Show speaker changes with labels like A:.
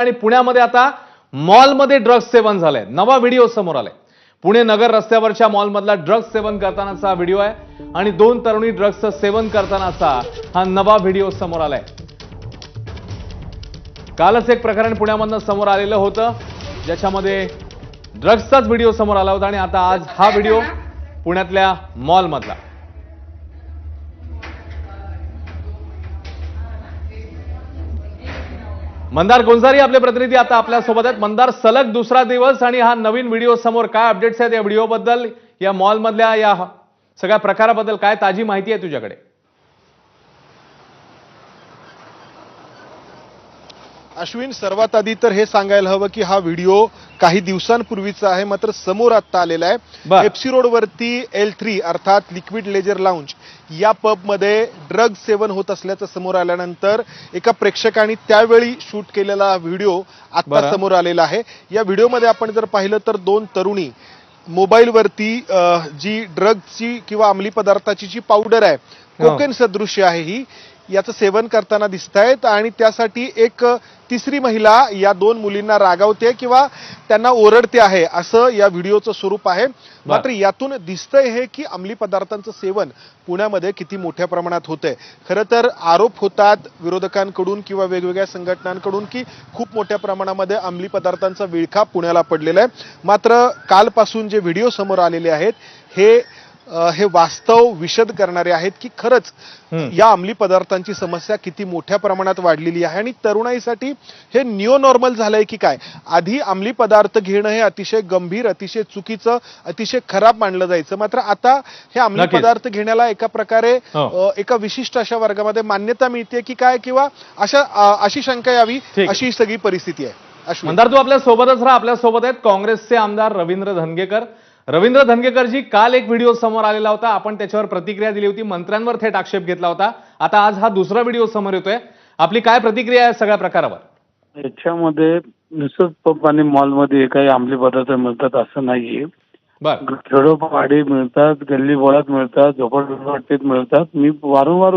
A: आणि पुण्यामध्ये आता मॉलमध्ये ड्रग्ज सेवन झालंय। नवा व्हिडिओ समोर आलाय। पुणे नगर रस्त्यावरच्या मॉलमधला ड्रग्ज सेवन करतानाचा व्हिडिओ आहे आणि दोन तरुणी ड्रग्जचं सेवन करतानाचा हा नवा व्हिडिओ समोर आलाय। कालच एक प्रकरण पुण्यामधनं समोर आलेलं होतं ज्याच्यामध्ये ड्रग्जचाच व्हिडिओ समोर आला होता आणि आता आज हा व्हिडिओ पुण्यातल्या मॉलमधला। मंदार गोंजारी आपले प्रतिनिधी आता आपल्या सोबत आहेत। मंदार, सलग दुसरा दिवस आणि हा नवीन व्हिडिओ समोर, काय अपडेट्स आहेत या व्हिडिओबद्दल, या मॉल मधल्या या सगळ्या प्रकाराबद्दल काय ताजी माहिती आहे तुझ्याकडे?
B: अश्विन, सर्वात आधी तर हे सांगायला हवं की हा व्हिडिओ काही दिवसांपूर्वीचा आहे, मात्र समोर आता आलेला आहे। एफसी रोड वरती L3 अर्थात लिक्विड लेजर लाउंज या पब मध्ये ड्रग सेवन होत असल्याचं समोर आल्यानंतर एका प्रेक्षकाने त्यावेळी शूट केलेला व्हिडिओ आता समोर आलेला आहे। या व्हिडिओमध्ये आपण जर पाहिलं तर दोन तरुणी मोबाईलवरती जी ड्रगची किंवा अंमली पदार्थाची जी पावडर आहे, कोकेन सदृश्य आहे, ही याचं सेवन करताना दिसतायत आणि त्यासाठी एक तिसरी महिला या दोन मुलींना रागावते किंवा त्यांना ओरडते आहे, असं या व्हिडिओचं स्वरूप आहे। मात्र यातून दिसतंय हे की अंमली पदार्थांचं सेवन पुण्यामध्ये किती मोठ्या प्रमाणात होतंय। खरं तर आरोप होतात विरोधकांकडून किंवा वेगवेगळ्या संघटनांकडून की खूप मोठ्या प्रमाणामध्ये अंमली पदार्थांचा विळखा पुण्याला पडलेला आहे। मात्र कालपासून जे व्हिडिओ समोर आलेले आहेत हे वास्तव विशद करणारे आहेत की खरंच या अंमली पदार्थांची समस्या किती मोठ्या प्रमाणात वाढलेली आहे आणि तरुणाईसाठी हे न्यू नॉर्मल झालंय की काय। आधी अंमली पदार्थ घेणं हे अतिशय गंभीर, अतिशय चुकीचं, अतिशय खराब मानलं जायचं, मात्र आता हे अंमली पदार्थ घेण्याला एका प्रकारे एका विशिष्ट अशा वर्गामध्ये मान्यता मिळते की काय, किंवा अशी शंका यावी अशी सगळी परिस्थिती आहे।
A: मंदार, तू आपल्या सोबतच राहा। आपल्या सोबत आहेत काँग्रेसचे आमदार रवींद्र धंगेकर। रवींद्र धंगेकरजी, काल एक व्हिडिओ समोर आलेला होता, आपण त्याच्यावर प्रतिक्रिया दिली होती, मंत्र्यांवर थेट आक्षेप घेतला होता। आता आज हा दुसरा व्हिडिओ समोर येतोय, आपली काय प्रतिक्रिया आहे सगळ्या प्रकारावर?
C: याच्यामध्ये नुसतं पब आणि मॉलमध्ये काही अंमली पदार्थ मिळतात असं नाहीये। खेडोपाडी मिळतात, गल्ली बोळात मिळतात, झोपडपट्टीत मिळतात। मी वारंवार